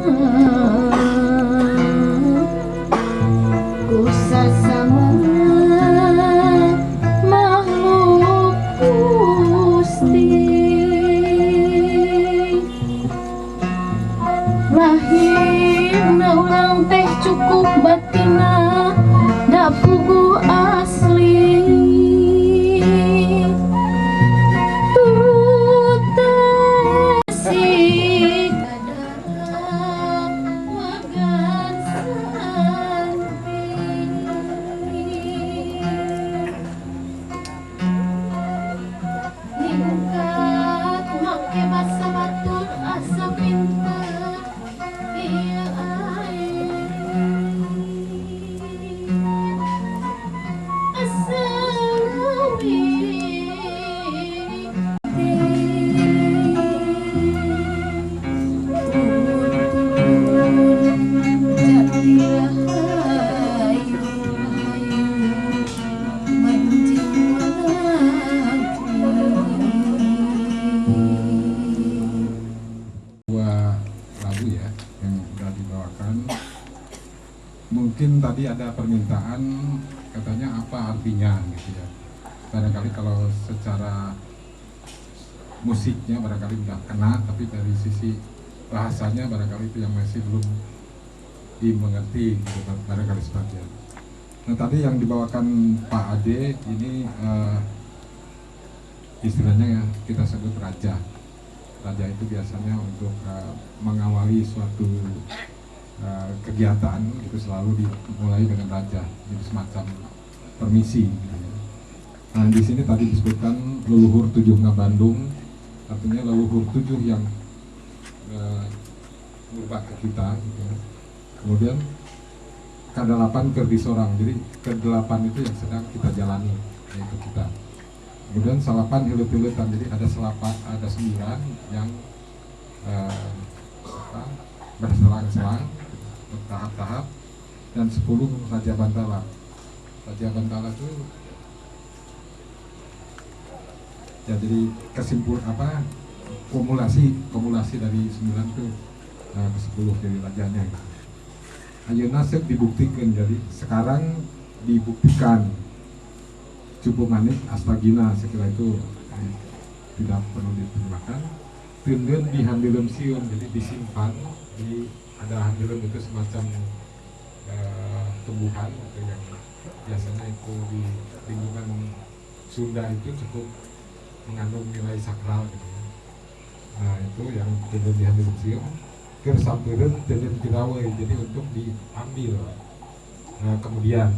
ku sasama makhluk Gusti lahirna urang teh cukup batina da pugu asli turut si kadara wagan santi ningkat make basa batur asa pinter iya lagu ya yang sudah dibawakan. Mungkin tadi ada permintaan katanya apa artinya gitu ya. Barangkali kalau secara musiknya barangkali udah kena, tapi dari sisi bahasanya barangkali itu yang masih belum dimengerti gitu, barangkali sebagian. Nah tadi yang dibawakan Pak Ade ini istilahnya ya kita sebut raja. Raja itu biasanya untuk mengawali suatu kegiatan itu selalu dimulai dengan raja, jadi semacam permisi. Gitu ya. Nah di sini tadi disebutkan leluhur tujuh Bandung, artinya leluhur tujuh yang berbak ke kita. Gitu ya. Kemudian kedelapan kerdi sorang, jadi kedelapan itu yang sedang kita jalani, yaitu kita. Kemudian salapan hilut-hilutan, jadi ada sembilan yang berselang-selang bertahap-tahap, dan 10 Raja Bantala. Raja Bantala itu ya jadi kumulasi dari 9 itu ke 10 jadi rajanya. Ayo nasib dibuktikan, jadi sekarang dibuktikan cukup manik astagina sekira itu tidak perlu diterjemahkan. Tundun di handilum siun, jadi disimpan di ada handilum itu semacam tumbuhan gitu, yang biasanya itu di lingkungan Sunda itu cukup mengandung nilai sakral gitu ya. Nah itu yang tundun di handilum siun kersampireun tundun kirawai, jadi untuk diambil kemudian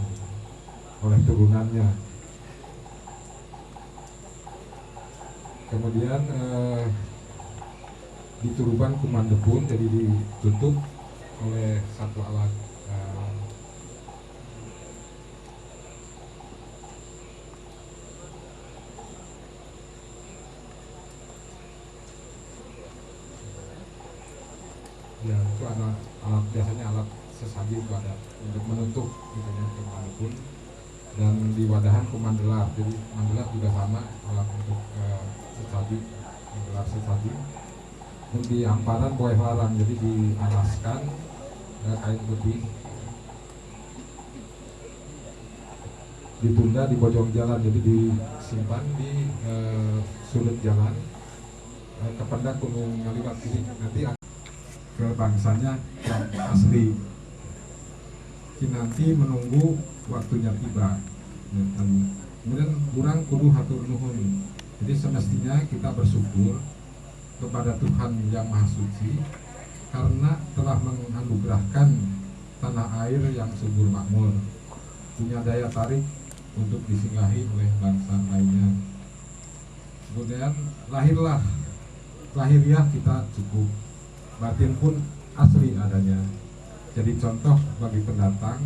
oleh turunannya. Kemudian dituruban kumandepun, jadi ditutup oleh satu alat ya itu alat biasanya alat sesaji itu ada untuk menutup gitu ya kumandepun. Dan di wadahan kumandelar, jadi mandelar juga sama alat untuk sesaji, menggelar sesaji. Dan di hamparan boy larang, jadi dialaskan kain putih, ditunda di pojok jalan, jadi disimpan di sudut jalan kepada gunung ngaliwat. Ini nanti ke bangsanya yang asli. Nanti menunggu waktunya tiba. Dan kemudian kurang kudu hatur nuhun. Jadi semestinya kita bersyukur kepada Tuhan yang Maha Suci karena telah menganugerahkan tanah air yang subur makmur, punya daya tarik untuk disinggahi oleh bangsa lainnya. Kemudian lahiriah kita cukup, batin pun asli adanya. Jadi contoh bagi pendatang,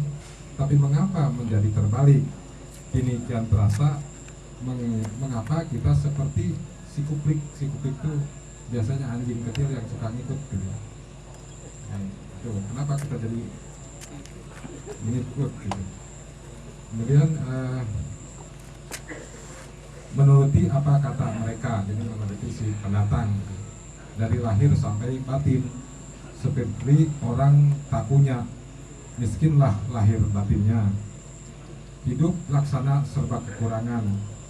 tapi mengapa menjadi terbalik? Kini kian terasa mengapa kita seperti si kuplik itu biasanya anjing kecil yang suka ngikut gitu. Nah, kenapa kita jadi ngikut gitu? Kemudian menuruti apa kata mereka, jadi menuruti si pendatang gitu. Dari lahir sampai batin seperti orang tak punya, miskinlah lahir batinnya. Hidup laksana serba kekurangan,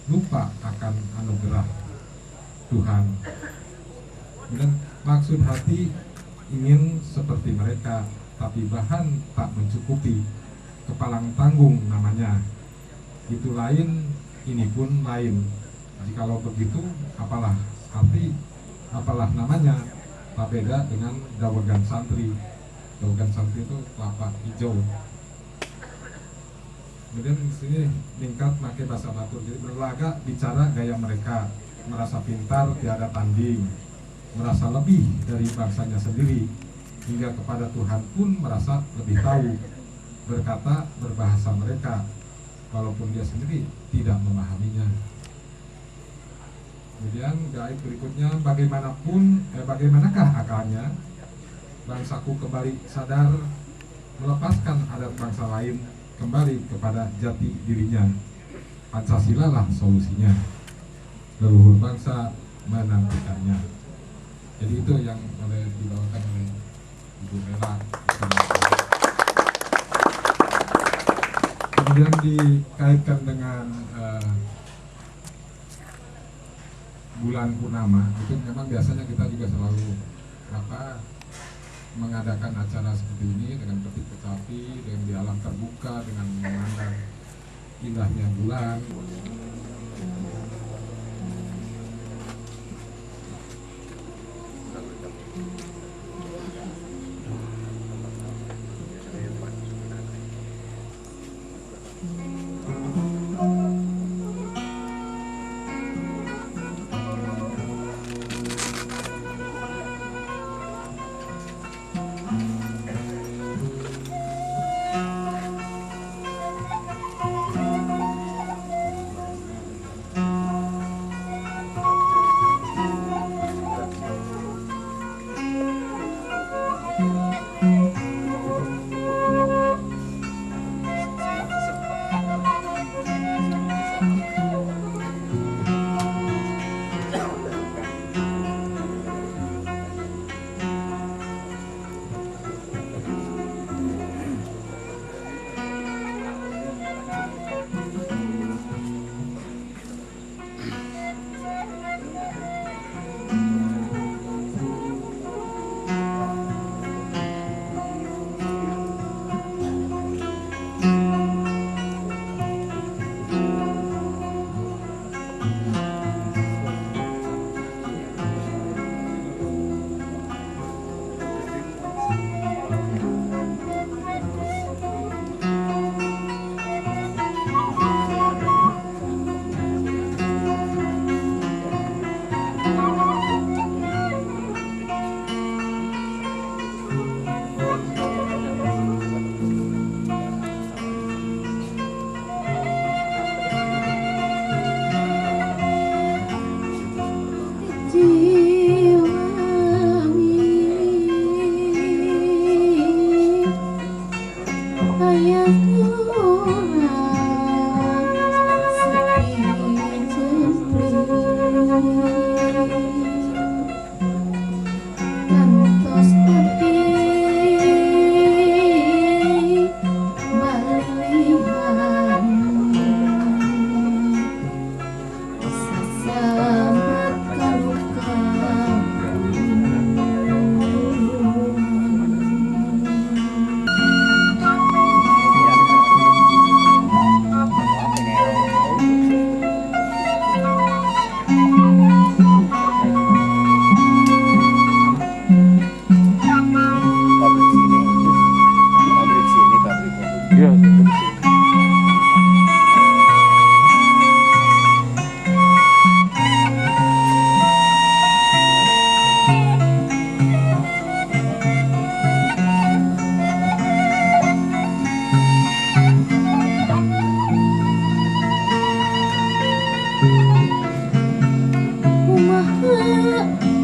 lupa akan anugerah Tuhan. Dan maksud hati ingin seperti mereka, tapi bahan tak mencukupi, kepalang tanggung namanya. Itu lain, ini pun lain. Jikalau begitu, apalah arti, apalah namanya. Tak beda dengan dawegan santri. Dawegan santri itu kelapa hijau. Kemudian di sini tingkat pakai bahasa Batur, jadi berlaga bicara gaya mereka, merasa pintar tiada tanding, merasa lebih dari bangsanya sendiri, hingga kepada Tuhan pun merasa lebih tahu, berkata berbahasa mereka, walaupun dia sendiri tidak memahaminya. Kemudian bait berikutnya, bagaimanakah akalnya bangsaku kembali sadar, melepaskan adat bangsa lain, kembali kepada jati dirinya. Pancasila lah solusinya, leluhur bangsa menantikannya. Jadi itu yang boleh dibawakan oleh Ibu Mela. Kemudian dikaitkan dengan bulan purnama, itu memang biasanya kita juga selalu mengadakan acara seperti ini dengan petik kecapi, dengan di alam terbuka, dengan memandang indahnya bulan.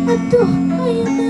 Aduh, ayo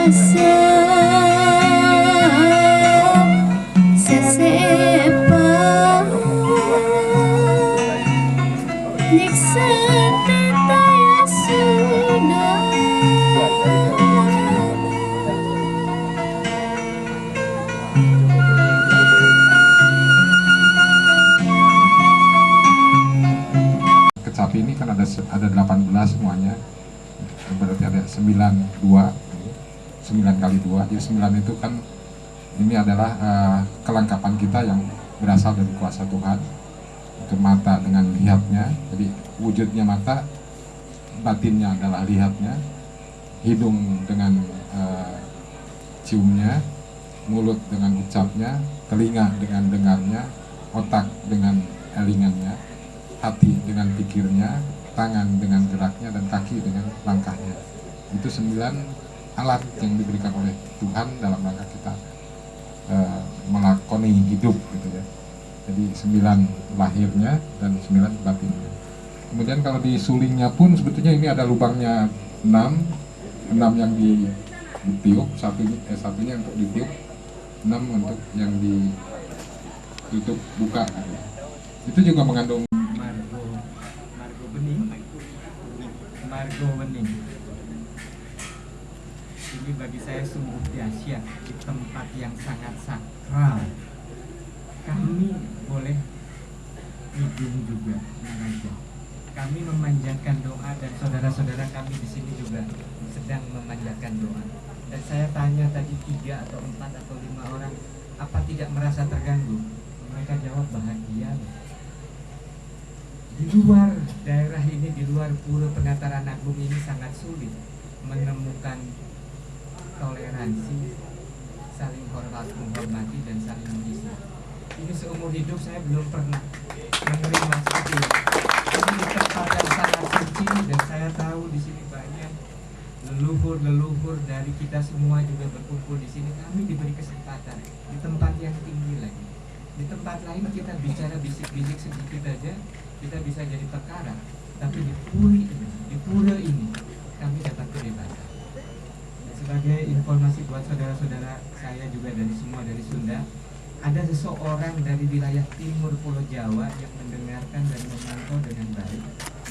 asa sesepa nyiksa tetaya sudah Kecapi ini kan ada 18 semuanya, berarti ada 9 kali 2, jadi 9 itu kan ini adalah kelengkapan kita yang berasal dari kuasa Tuhan. Itu mata dengan lihatnya, jadi wujudnya mata, batinnya adalah lihatnya, hidung dengan ciumnya, mulut dengan ucapnya, telinga dengan dengarnya, otak dengan elingannya, hati dengan pikirnya, tangan dengan geraknya, dan kaki dengan langkahnya. Itu 9 alat yang diberikan oleh Tuhan dalam rangka kita melakoni hidup gitu ya. Jadi 9 lahirnya dan 9 batinnya. Kemudian kalau di sulingnya pun sebetulnya ini ada lubangnya 6 yang ditiup, satunya untuk ditiup, 6 untuk yang ditutup buka gitu. Itu juga mengandung Margo Bening. Ini bagi saya sungguh dahsyat, di tempat yang sangat sakral. Kami boleh hidung juga mengajar. Kami memanjatkan doa dan saudara-saudara kami di sini juga sedang memanjatkan doa. Dan saya tanya tadi 3 atau 4 atau 5 orang, apa tidak merasa terganggu? Mereka jawab bahagia. Di luar daerah ini, di luar Pura Penataran Agung ini sangat sulit menemukan toleransi, saling menghormati dan saling mengisi. Ini seumur hidup saya belum pernah menerima seperti ini. Ini tempat yang sangat suci dan saya tahu di sini banyak leluhur dari kita semua juga berkumpul di sini. Kami diberi kesempatan di tempat yang tinggi lagi. Di tempat lain kita bicara bisik-bisik sedikit aja, kita bisa jadi perkara. Tapi di pura ini kami dapat kebebasan. Dan sebagai informasi buat saudara-saudara saya juga dari semua dari Sunda, ada seseorang dari wilayah timur Pulau Jawa yang mendengarkan dan memantau dengan baik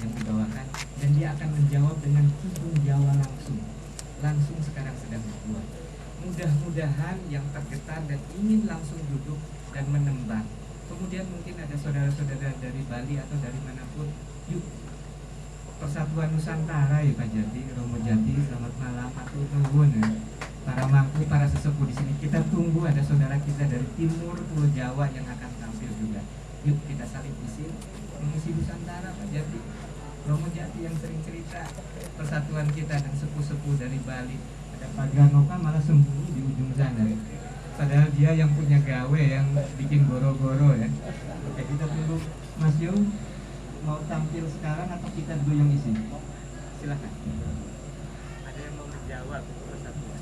yang dibawakan, dan dia akan menjawab dengan Kidung Jawa langsung sekarang sedang dibuat. Mudah-mudahan yang tergetar dan ingin langsung duduk dan menembak. Kemudian mungkin ada saudara-saudara dari Bali atau dari manapun. Yuk, Persatuan Nusantara ya Pak Jati, Romo Jati, selamat malam, aku nuwun ya. Para mangku, para sesepuh di sini, kita tunggu ada saudara kita dari timur Pulau Jawa yang akan tampil juga. Yuk kita saling isi, mengisi Nusantara Pak Jati, Romo Jati yang sering cerita persatuan kita dan sepuh-sepuh dari Bali. Ada Pak Granoka malah sembunyi di ujung sana ya. Padahal dia yang punya gawe yang bikin goro-goro ya. Oke, kita tunggu Mas Yo mau tampil sekarang atau kita dulu yang isi? Silakan. Ada yang mau menjawab persatuan?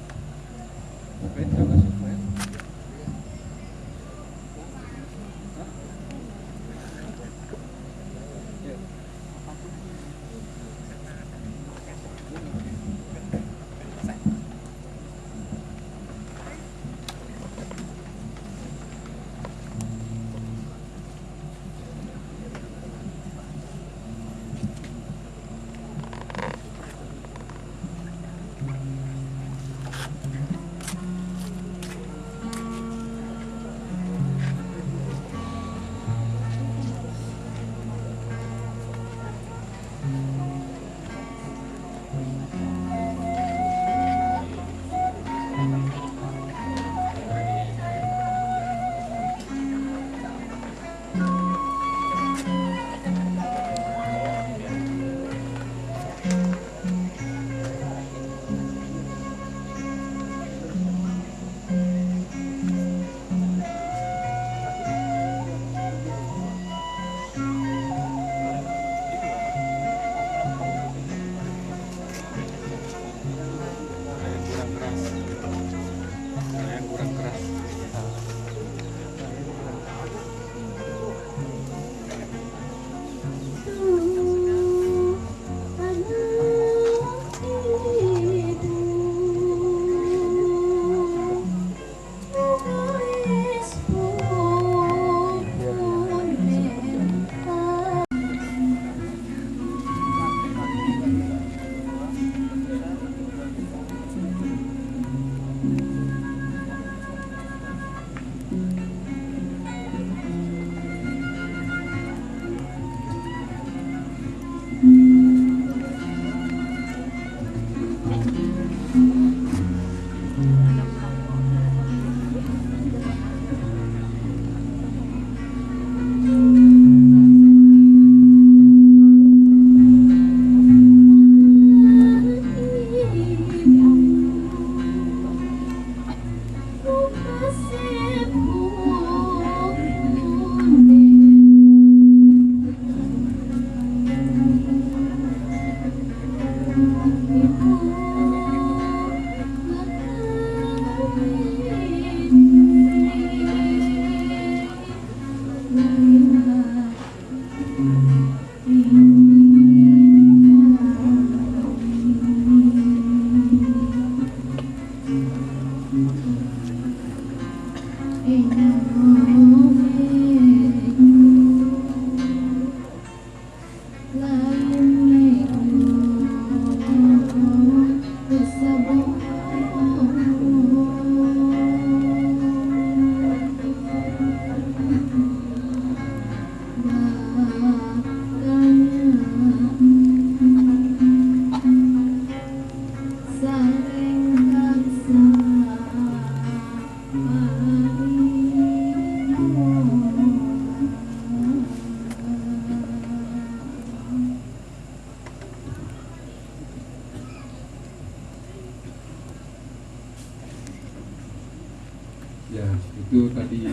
Ya, itu tadi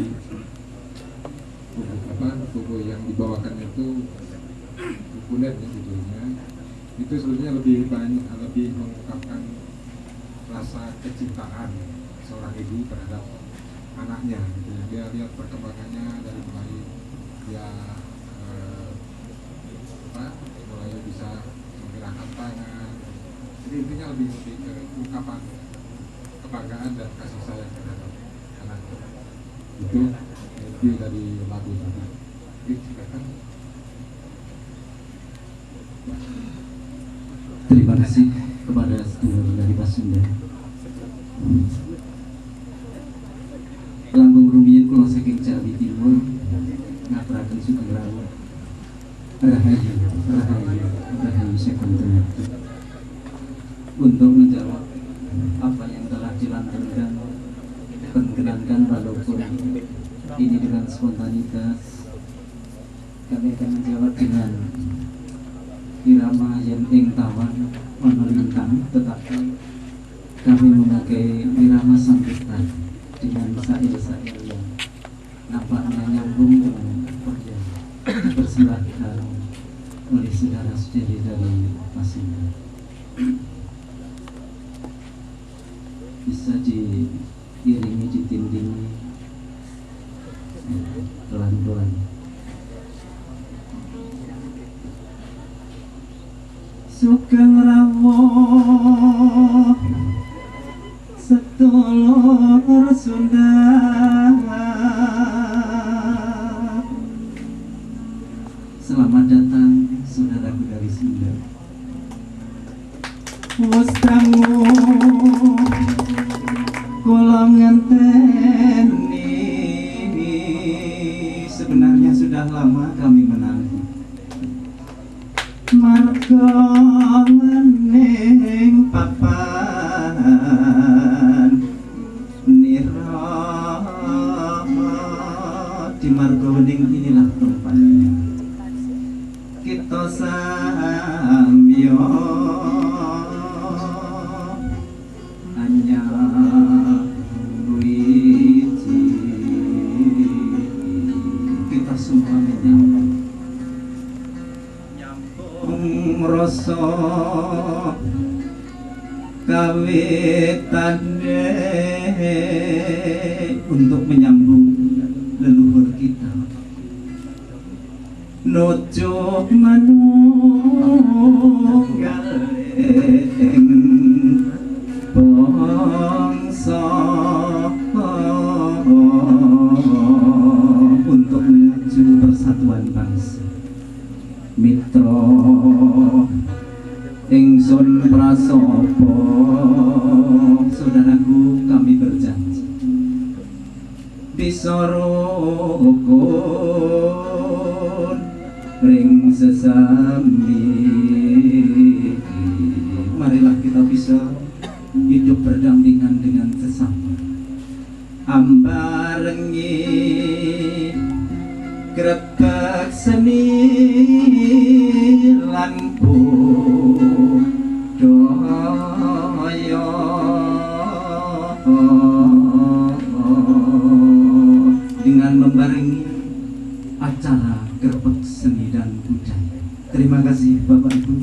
buku yang dibawakannya itu populer ya judulnya. Itu sebenarnya lebih banyak, lebih mengungkapkan rasa kecintaan seorang ibu terhadap anaknya gitu ya. Dia lihat perkembangannya dari mulai dia mulai bisa menggerakkan tangan. Jadi intinya lebih ke ungkapan kebanggaan dan kasih sayang terhadap anaknya. Itu dari lagu tadi. Silakan. Terima kasih kepada sedulur dari Pasundan. Lambung rumiyin kula saking Jawi Timur ngaturaken sugeng rawuh. Rahayu, rahayu, rahayu sekuntum. Untuk menjawab apa yang telah dilantunkan, perkenankan walaupun ini dengan spontanitas, kami akan menjawab dengan irama yang ing tawan ono lintang, tetapi kami memakai irama sambutan dengan sair-sair yang nampaknya nyambung dengan apa yang dipersilahkan oleh saudara-saudari dari Pasundan. Bisa diiringi, ditindingi pelan-pelan. Sugeng rawuh sedulur Sunda, selamat datang saudaraku dari Sunda. Wes dangu kula ngenteni, sebenarnya sudah lama kami menanti. Marga ngening papan nira di marga wening inilah tempatnya kita samyo hanya wiji kita semua menyambut rasa kawitane untuk menyambung leluhur kita nuju manunggaling bangsa untuk menuju persatuan bangsa. Mitra ingsun prasopo, saudaraku kami berjanji bisa rukun ring sesambi. Marilah kita bisa hidup berdampingan dengan sesama, ambarengi grebek seni lampu daya dengan membarengi acara grebek seni dan budaya. Terima kasih Bapak Ibu.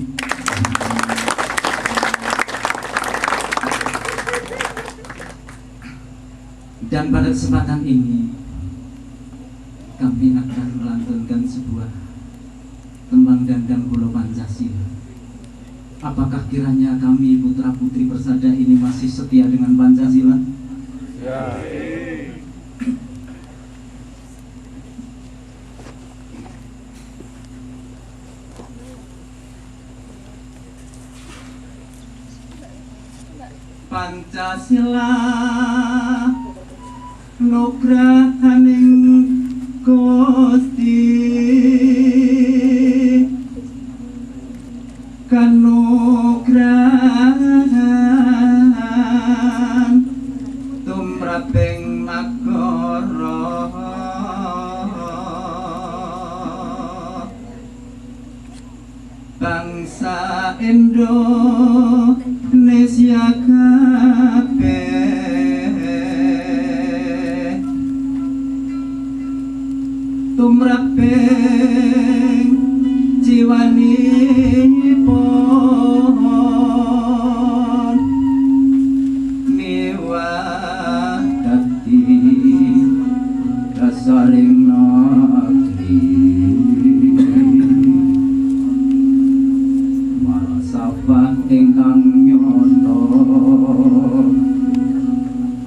Dan pada kesempatan ini kami akan melantunkan sebuah tembang dandang Pulau Pancasila. Apakah kiranya kami putra-putri Persada ini masih setia dengan Pancasila? Ya. Pancasila nugrahaning Gusti kanugrahan tumraping magara bangsa Indonesia kabeh tumraping jiwanipun niwadati dasaring negeri malasabah ingkang nyoto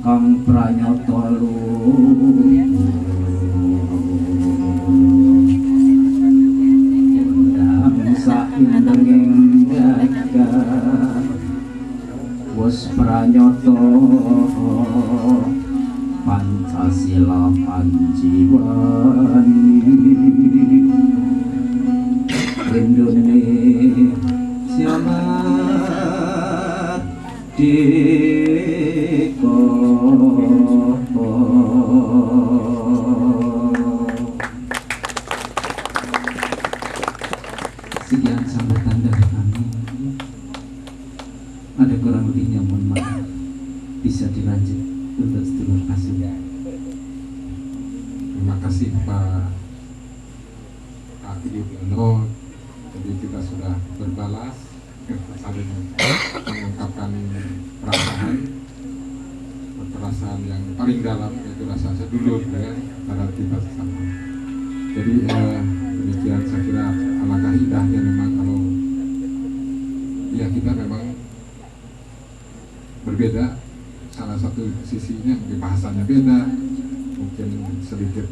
kang pranyata saindenging jagat wis pranyata Pancasila panjiwani Indonesia merdeka. Sekian sambutan dari kami. Ada kurang lebihnya mohon maaf. Bisa dilanjut untuk sedulur kasih. Terima kasih Pak Yudhoyono. Jadi kita sudah berbalas, saling mengungkapkan perasaan yang paling dalam, yaitu rasa sedulur ya, antara kita sesama. Jadi demikian saya kira alangkah indahnya memang kalau ya kita memang berbeda, salah satu sisinya mungkin bahasanya beda, mungkin sedikit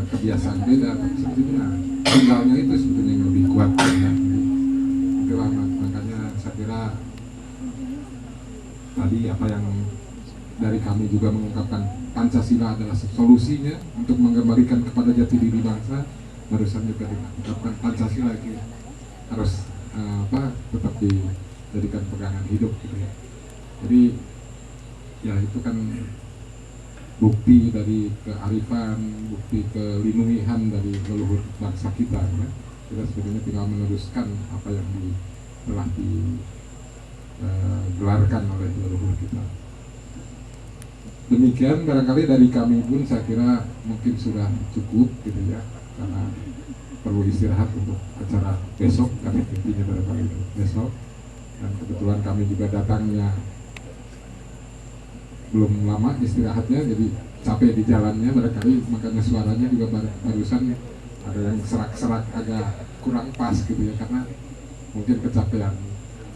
kebiasaan beda, tapi sebetulnya tunggalnya itu sebetulnya yang lebih kuat ya. Itulah makanya saya kira tadi apa yang dari kami juga mengungkapkan Pancasila adalah solusinya untuk mengembalikan kepada jati diri bangsa. Barusan juga diungkapkan Pancasila itu harus tetap dijadikan pegangan hidup gitu ya. Jadi ya itu kan bukti dari kearifan, bukti kelindungan dari leluhur bangsa kita ya. Kita sebenarnya tinggal meneruskan apa yang telah digelarkan oleh leluhur kita. Demikian barangkali dari kami pun saya kira mungkin sudah cukup gitu ya, karena perlu istirahat untuk acara besok, kami intinya barangkali besok. Dan kebetulan kami juga datangnya belum lama istirahatnya, jadi capek di jalannya barangkali, makanya suaranya juga barusan ada yang serak-serak agak kurang pas gitu ya, karena mungkin kecapean.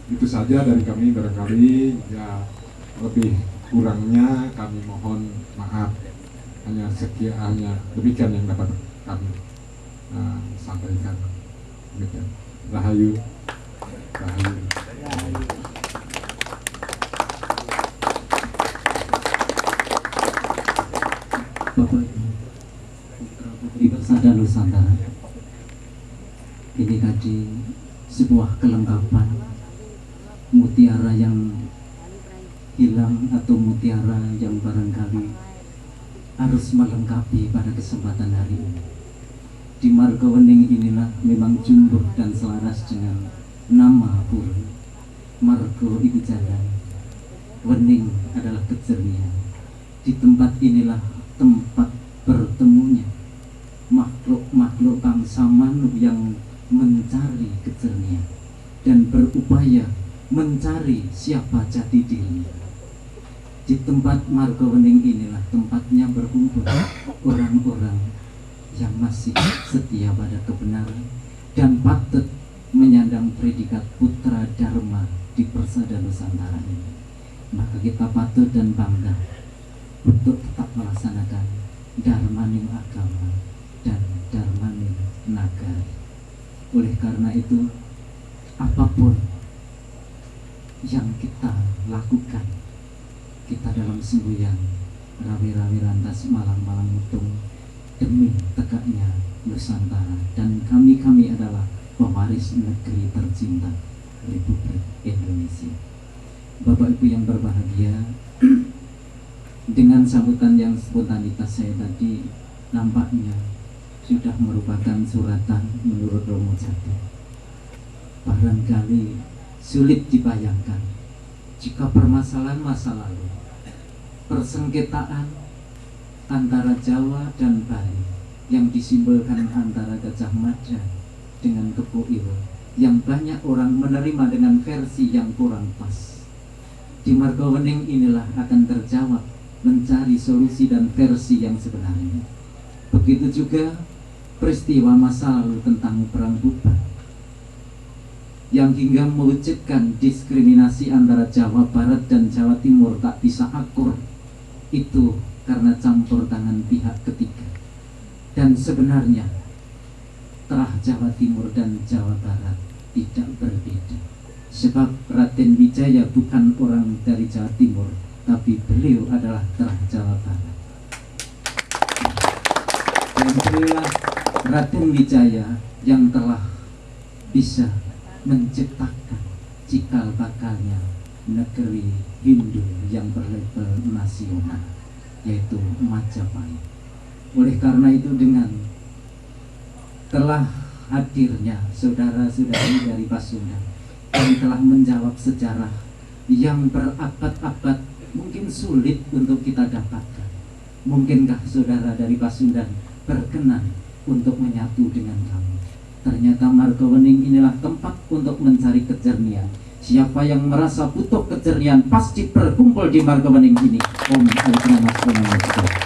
Itu saja dari kami barangkali, ya lebih kurangnya kami mohon maaf. Hanya demikian yang dapat kami sampaikan. Demikian. Rahayu. Rahayu. Bapak Ibu, Putri Persada Nusantara, ini tadi sebuah kelengkapan mutiara yang hilang atau mutiara yang barangkali harus melengkapi pada kesempatan hari ini. Di marga wening inilah memang jumbuh dan selaras dengan nama pura. Margo iku jalan, wening adalah kejernihan. Di tempat inilah tempat bertemunya makhluk-makhluk bangsa Manu yang mencari kejernihan dan berupaya mencari siapa jati dirinya. Di tempat marga wening inilah tempatnya berkumpul orang-orang yang masih setia pada kebenaran dan patut menyandang menyandang predikat putra Dharma di Persada Nusantara ini, maka kita patut dan bangga untuk tetap melaksanakan Dharmaning agama dan Dharmaning nagari. Oleh karena itu, apapun yang kita lakukan, kita dalam semboyan rawi-rawi rantas malang-malang mutung demi tegaknya Nusantara, dan kami adalah pewaris negeri tercinta Republik Indonesia. Bapak Ibu yang berbahagia, dengan sambutan yang spontanitas saya tadi nampaknya sudah merupakan suratan menurut Romo Jati. Barangkali sulit dibayangkan jika permasalahan masa lalu, persengketaan antara Jawa dan Bali yang disimbolkan antara Gajah Mada dengan Kebo Iro, yang banyak orang menerima dengan versi yang kurang pas. Di Margowening inilah akan terjawab mencari solusi dan versi yang sebenarnya. Begitu juga peristiwa masa lalu tentang Perang Buban yang hingga mewujudkan diskriminasi antara Jawa Barat dan Jawa Timur tak bisa akur, itu karena campur tangan pihak ketiga. Dan sebenarnya telah Jawa Timur dan Jawa Barat tidak berbeda, sebab Raden Wijaya bukan orang dari Jawa Timur, tapi beliau adalah telah Jawa Barat. Dan beliaulah Raden Wijaya yang telah bisa menciptakan cikal bakalnya negeri Hindu yang berlabel nasional, yaitu Majapahit. Oleh karena itu, dengan telah hadirnya saudara-saudari dari Pasundan yang telah menjawab sejarah yang berabad-abad mungkin sulit untuk kita dapatkan, mungkinkah saudara dari Pasundan berkenan untuk menyatu dengan kami? Ternyata Margowening inilah tempat untuk mencari kejernihan. Siapa yang merasa butuh kejernihan pasti berkumpul di Margowening ini. Om Alaikum.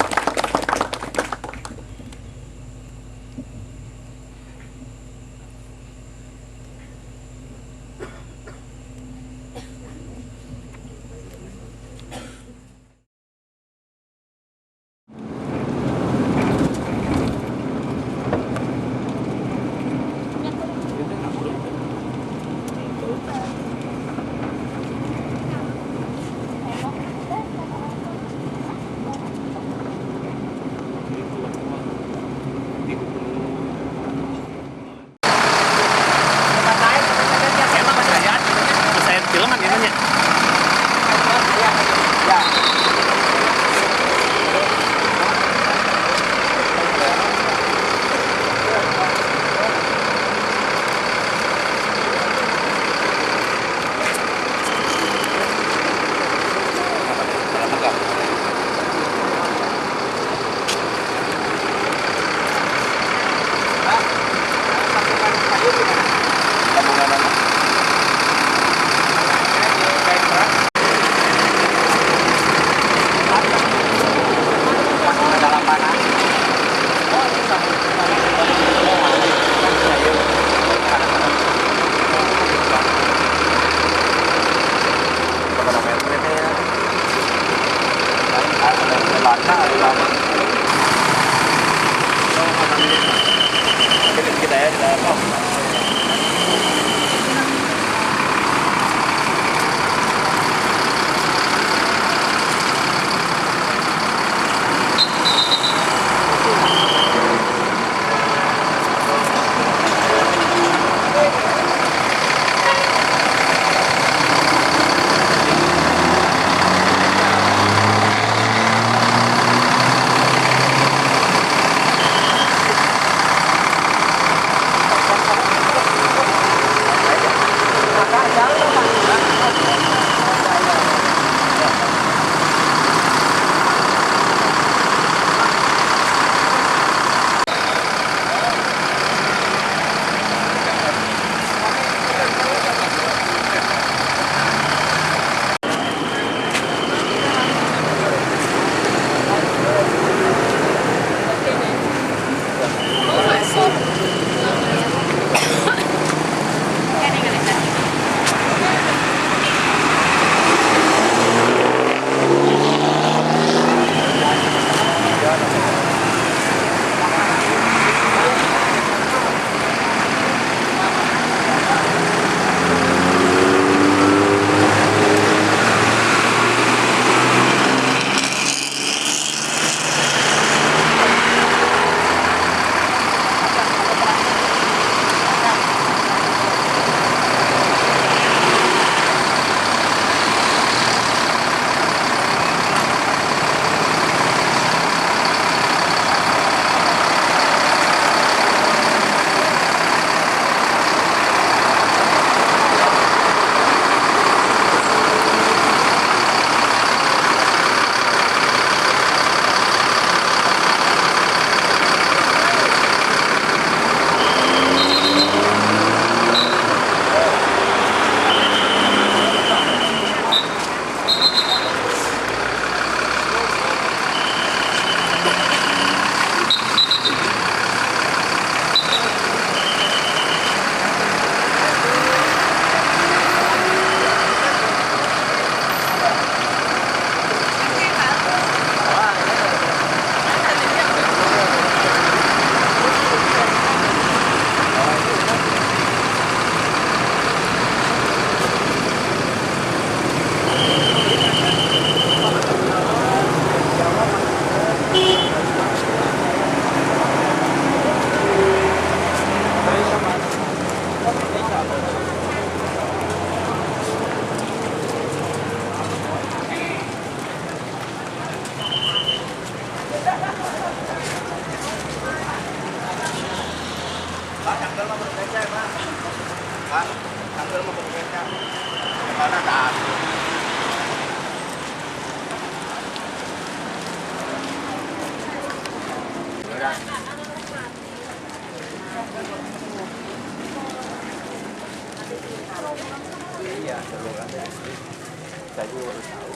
Saya juga baru tahu.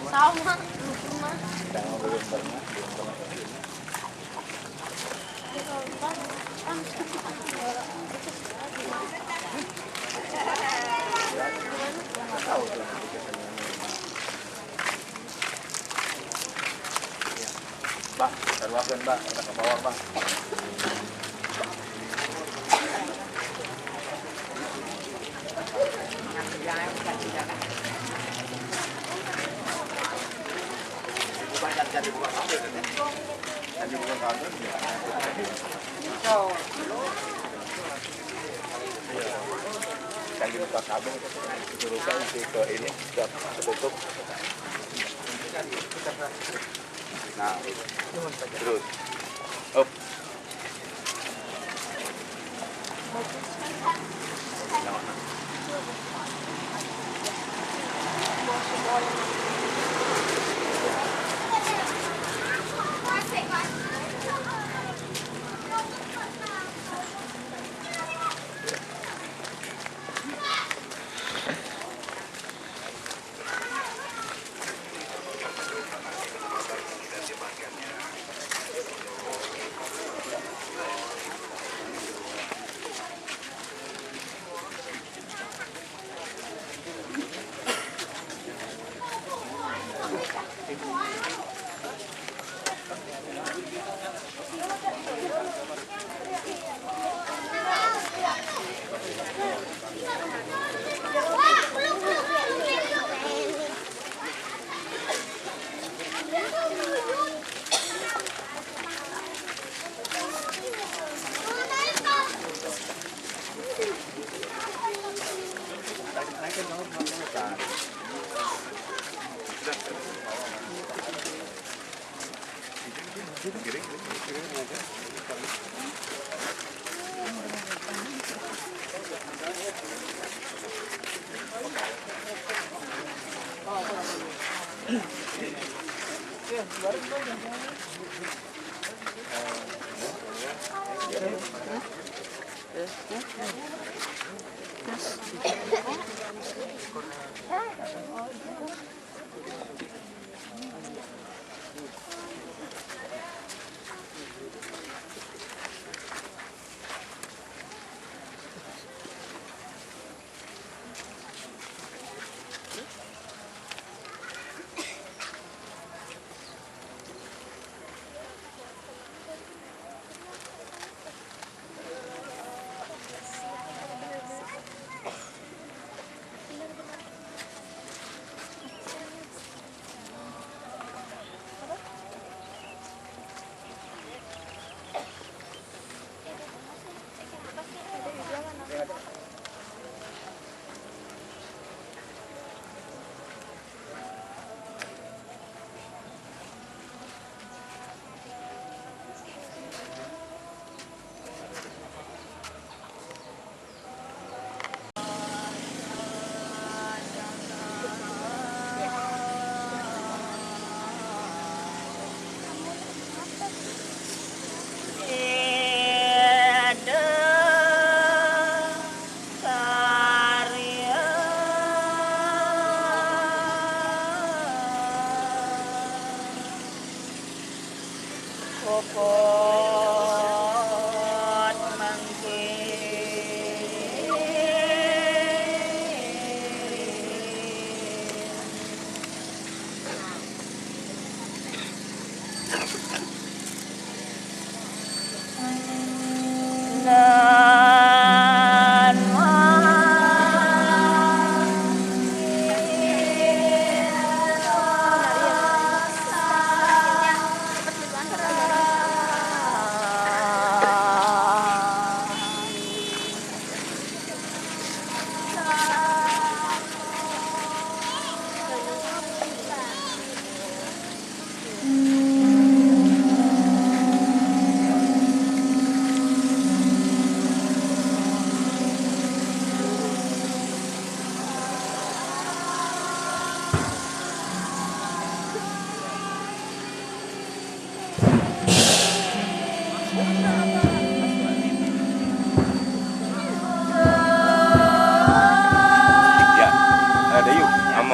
Tahu mah, lupa mah. Saya belum pernah ke sini. Tahu tuh. Bang, taruhkan bang, kita ke bawah bang. Jadi bukan kabel kan ya? Jadi bukan kabel ya. Jadi bukan kabel jurusan ke ini sudah tertutup. Nah, terus. Up.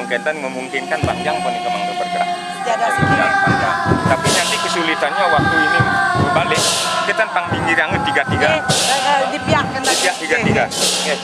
Kentan memungkinkan panjang pun ini kemang bergerak. Sejadah Jadi, sedikit. panjang. Tapi nanti kesulitannya waktu ini balik kita pang pinggir yang tiga-tiga. Di pihak kan tadi. Tiga-tiga. Oke.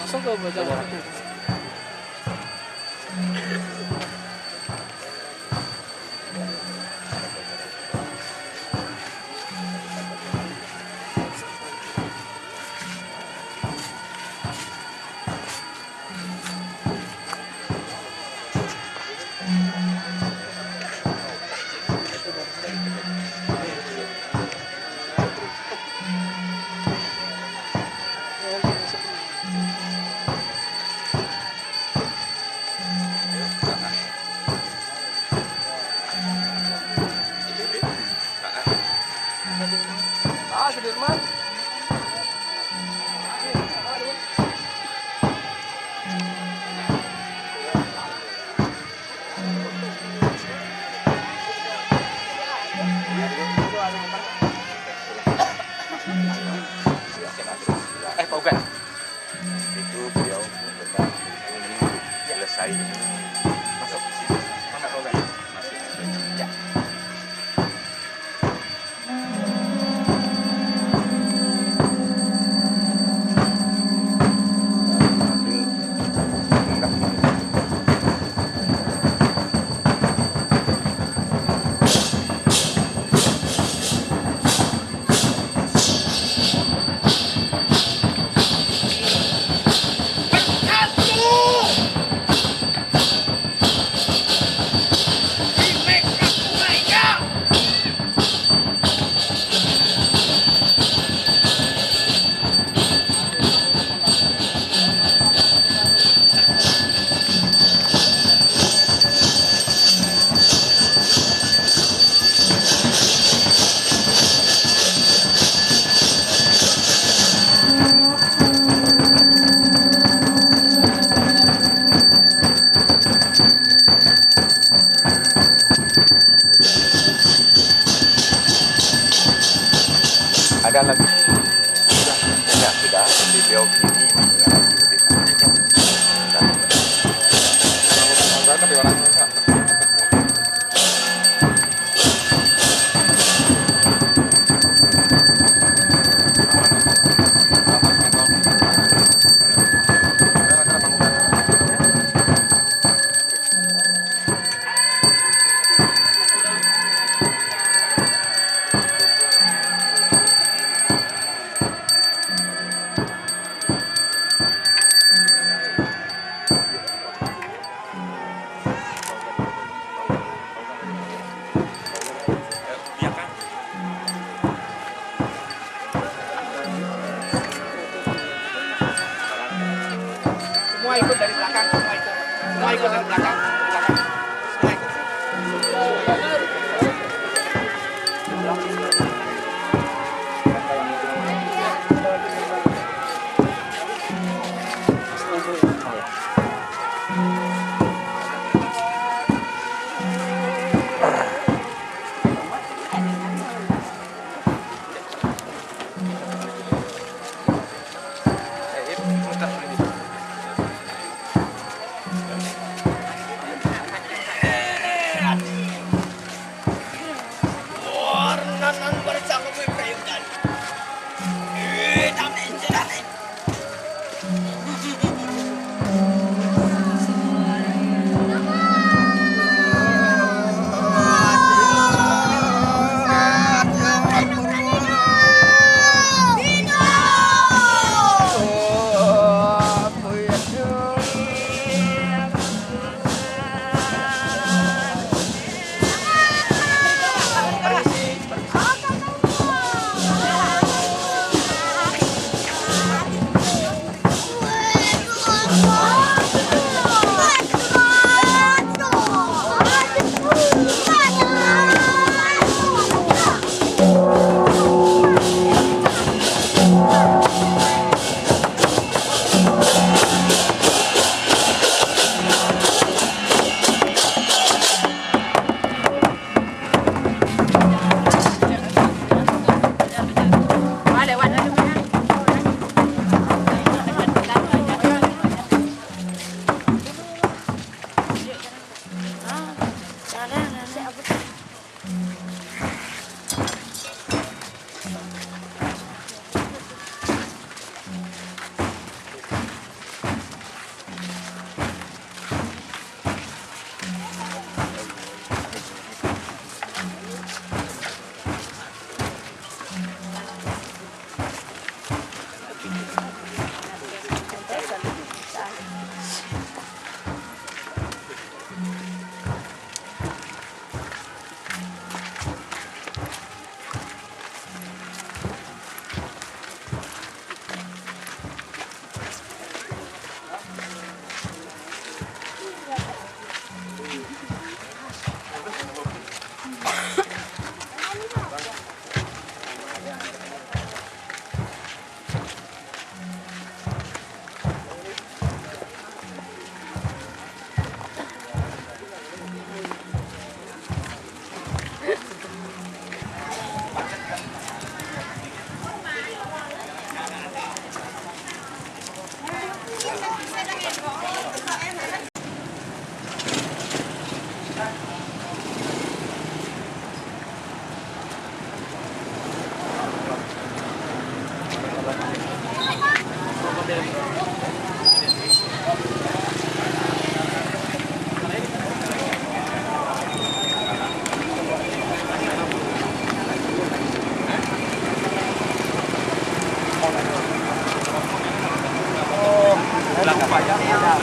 Langsung ke baca. Sudirman. Pak Ugan. Itu beliau tentang ini selesai masuk ke sini. Mana Pak Ugan? Masih ya. Ada lagi ya sudah di beliau ini tapi orangnya Semua ikut dari belakang, semua ikut dari belakang. Semua ikut.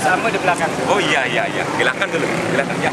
Sama di belakang. Oh iya. Silakan dulu. Silakan ya.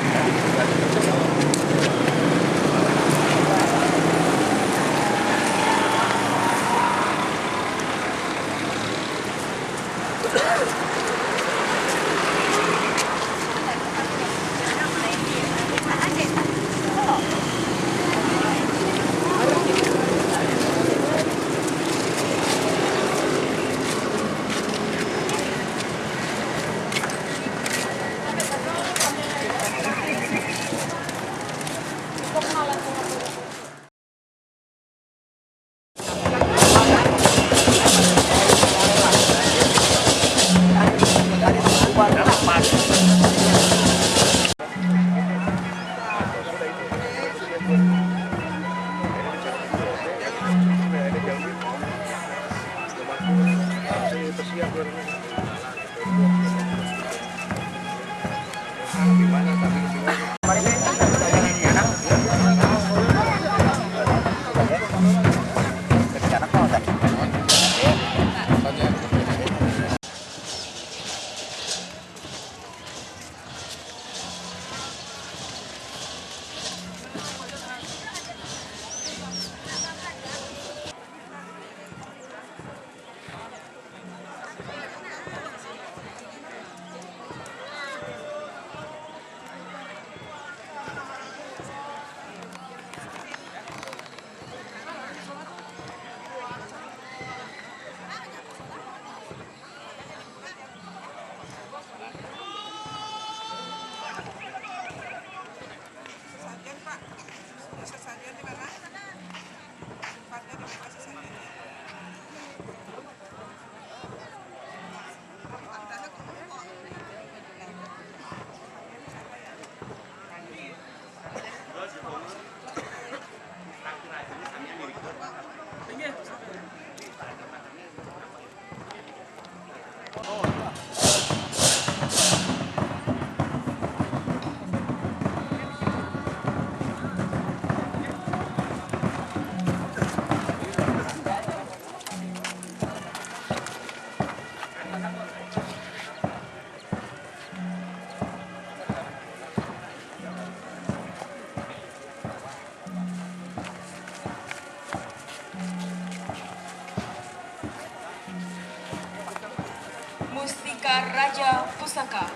Mustika Raja Pusaka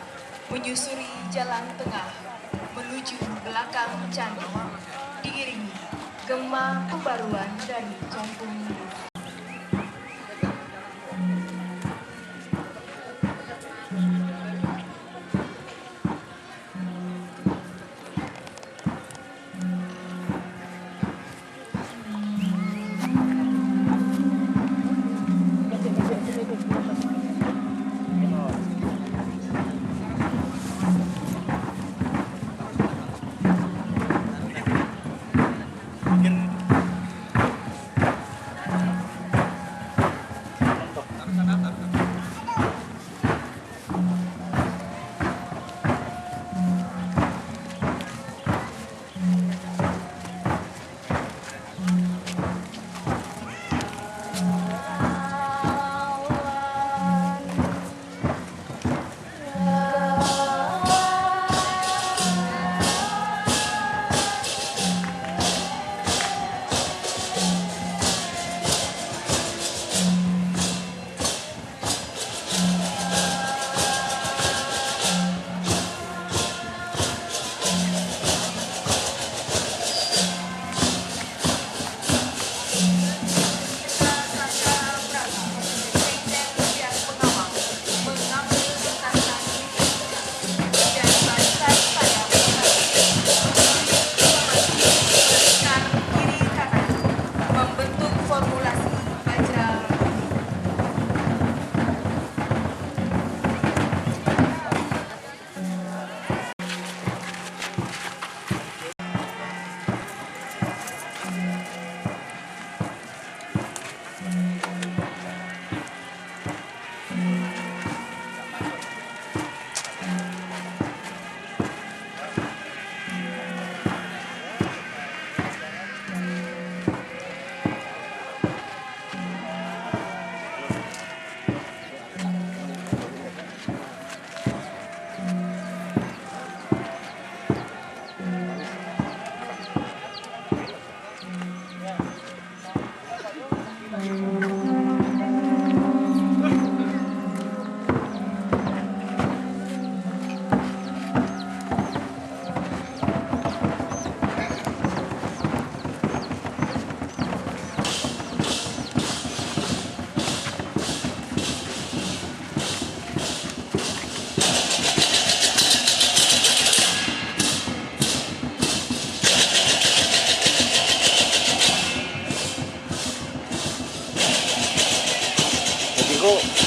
menyusuri jalan tengah menuju belakang candi, diiringi gema pembaruan dari Cangkung.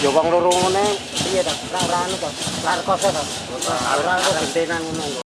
Yo wong loro ngene piye ta? Ora anu to. Lar kose to. Ora gentenan ngono.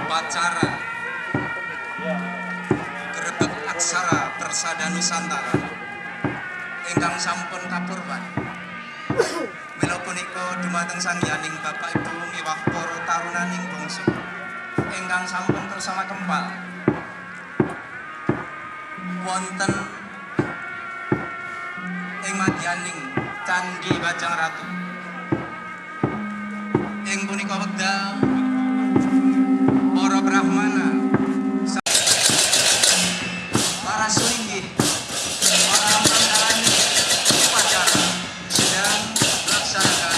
Upacara Grebeg Aksara Persada Nusantara ingkang sampun kapurban. Mila punika dumateng sangyaning Bapak Ibu miwah para tarunaning bangsa ingkang sampun bersama kempal wonten ing madyaning Candhi Bajang Ratu. Ing punika wekdal para brahmana para sulinggih para mandarani upacara sedang melaksanakan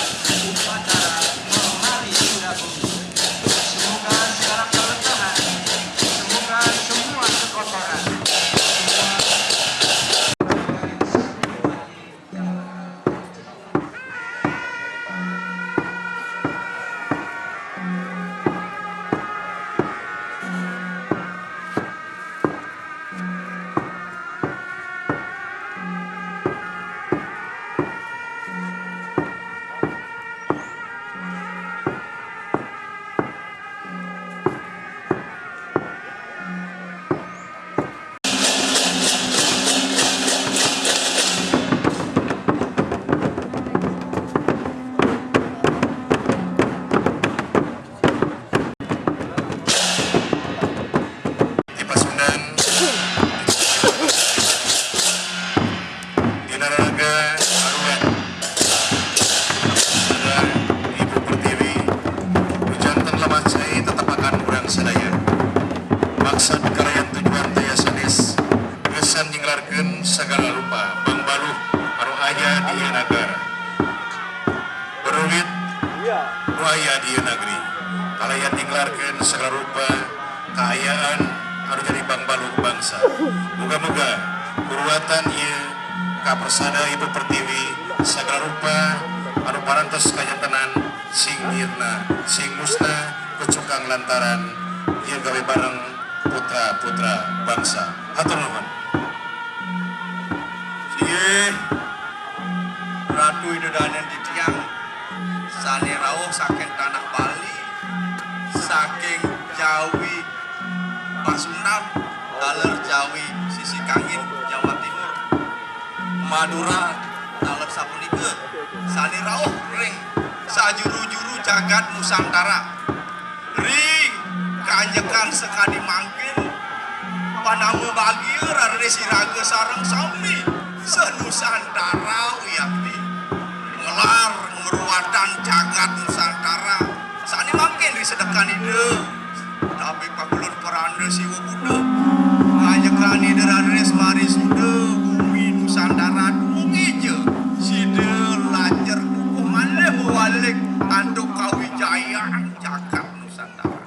upacara menghari Sunda Bumi. Semoga segala keberkahan, semoga semua kekotoran, segala rupa Bang Baluh anu aya di ieu nagara. Berulit nu aya di ieu negeri. Kalaya tinglarkeun segala rupa kaayaan anu jadi Bang Baluh bangsa. Muga-muga kuruatan ieu kapersada Ibu Pertiwi segala rupa anu parantos kajantenan sing mirna sing musna kucukang lantaran ieu gawe bareng putra-putra bangsa. Hatur nuhun. Ratu Idodanen di tiang sane rawuh saking tanah Bali, saking Jawi Pasundan, daler Jawi sisi Kangin Jawa Timur, Madura daler sapunika sane rawuh ring sajuru-juru jagat Nusantara. Ring kanjekan sekadi mangkin panamu bagieu rare siraga sareng sami senusantara uyakti ngelar ngeruatan jagat Nusantara sani makin disedekan ide tapi pakulun peranda siwa buda ngajekan ide raris maris ude bumi Nusantara dungi je side lancer kukuh malih walik anduk kawijayaan jagat Nusantara.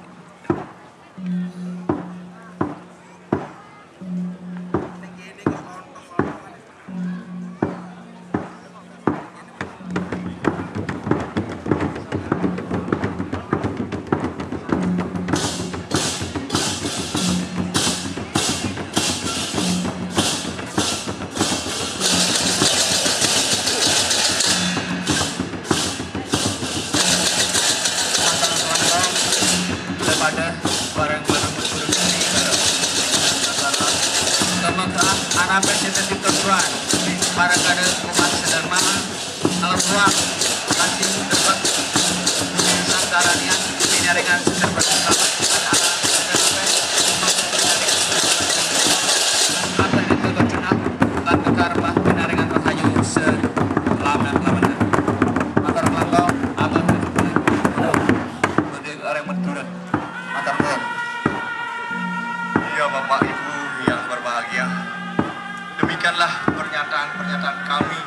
Anak presiden di Tuan para kader umat sederma alruang nanti debat Nusantaranya penyaringan segar bersama apa ini terkenal dan kekarpah penyaringan rahayu selama-lamanya matar mangkau abang bagi orang Madura matar mangkau. Iya Bapak Ibu yang berbahagia, demikianlah pernyataan-pernyataan kami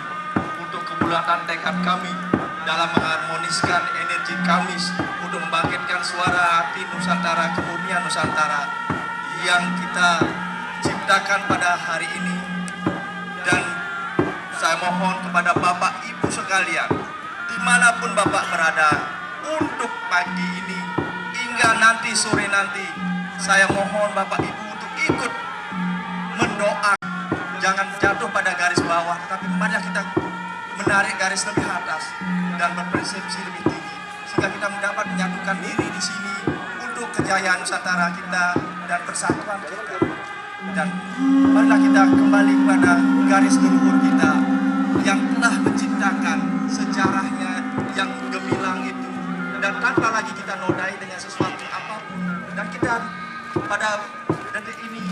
untuk kebulatan tekad kami dalam mengharmoniskan energi kami untuk membangkitkan suara hati Nusantara, kemurnian Nusantara yang kita ciptakan pada hari ini. Dan saya mohon kepada Bapak Ibu sekalian, dimanapun Bapak berada, untuk pagi ini hingga nanti sore nanti, saya mohon Bapak Ibu untuk ikut mendoa. Jangan jatuh pada garis bawah, tapi mari kita menarik garis lebih atas dan berpersepsi lebih tinggi, sehingga kita mendapat menyatukan diri di sini untuk kejayaan Nusantara kita dan persatuan kita. Dan marilah kita kembali kepada garis leluhur kita yang telah menciptakan sejarahnya yang gemilang itu, dan tanpa lagi kita nodai dengan sesuatu apapun, Dan kita pada detik ini,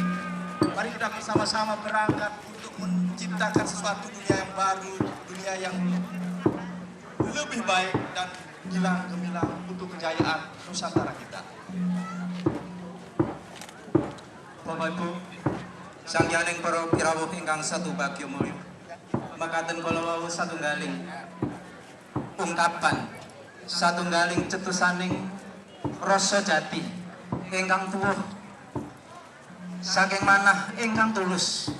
mari kita bersama-sama berangkat untuk menciptakan sesuatu dunia yang baru, dunia yang lebih baik dan gilang gemilang untuk kejayaan Nusantara kita. Bapak Ibu, sangyaning para pirawuh ingkang satu bagya mulya, makaten kala wau satunggaling ungkapan, satunggaling cetusaning rasa jati ingkang tuwuh saking manah ingkang tulus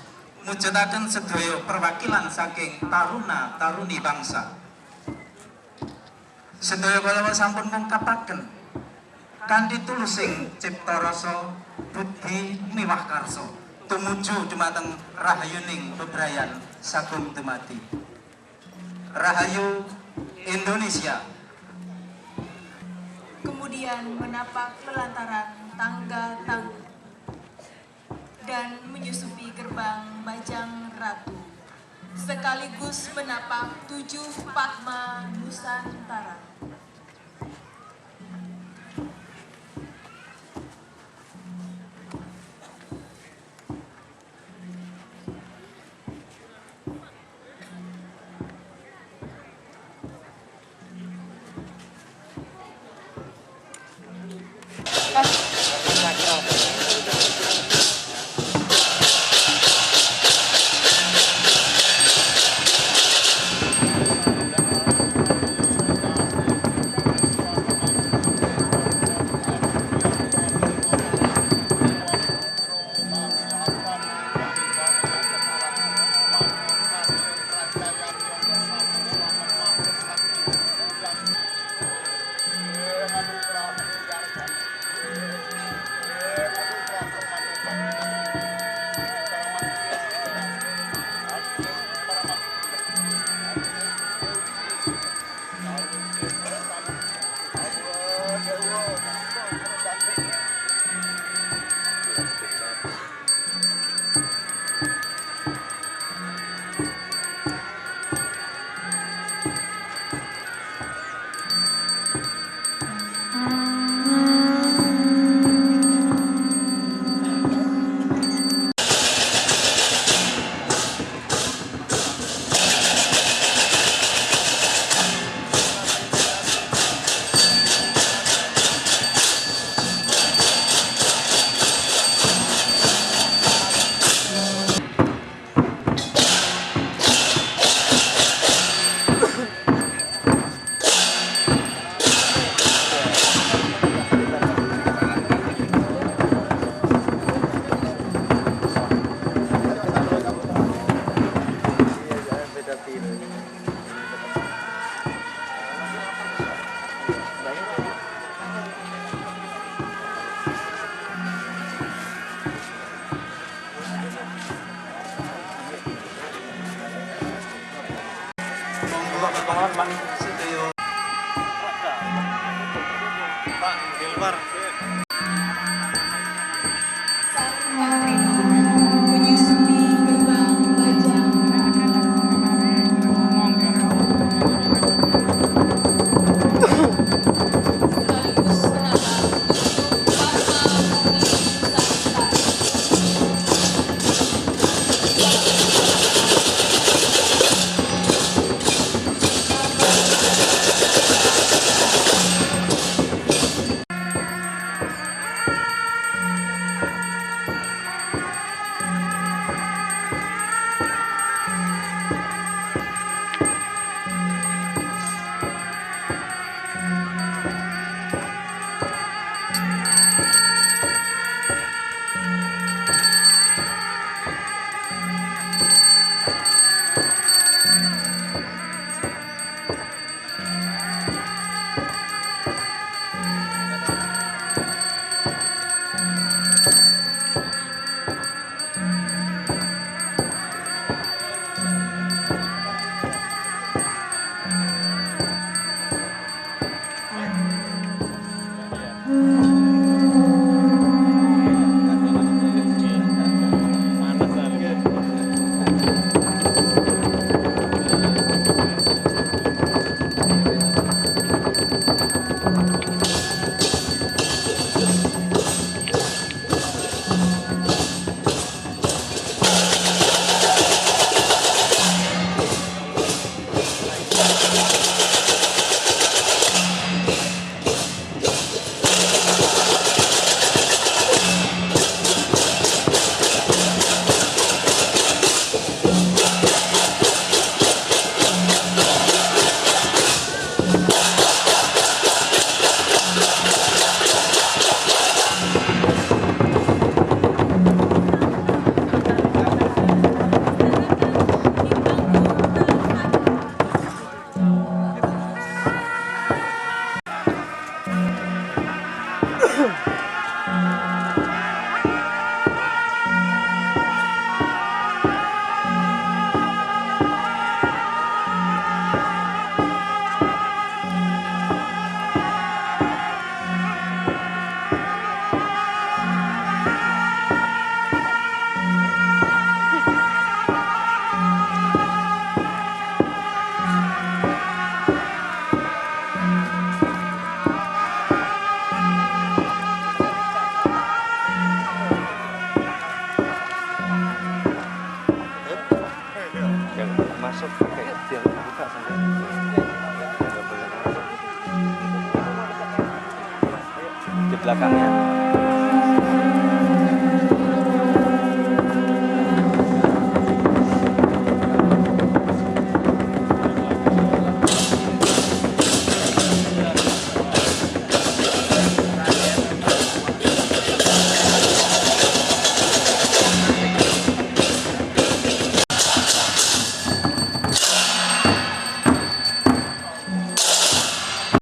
mujudaken sedaya perwakilan saking taruna taruni bangsa. Sedaya kala sampun ngungkapaken kanthi tulusing cipta rasa buddhi miwah karsa tumuju dumateng rahayuning bebrayan sagung dumati. Rahayu Indonesia. Kemudian menapak lelantaran tangga tangguh dan menyusupi gerbang Bajang Ratu, sekaligus menapak 7 Padma Nusantara. belakangnya.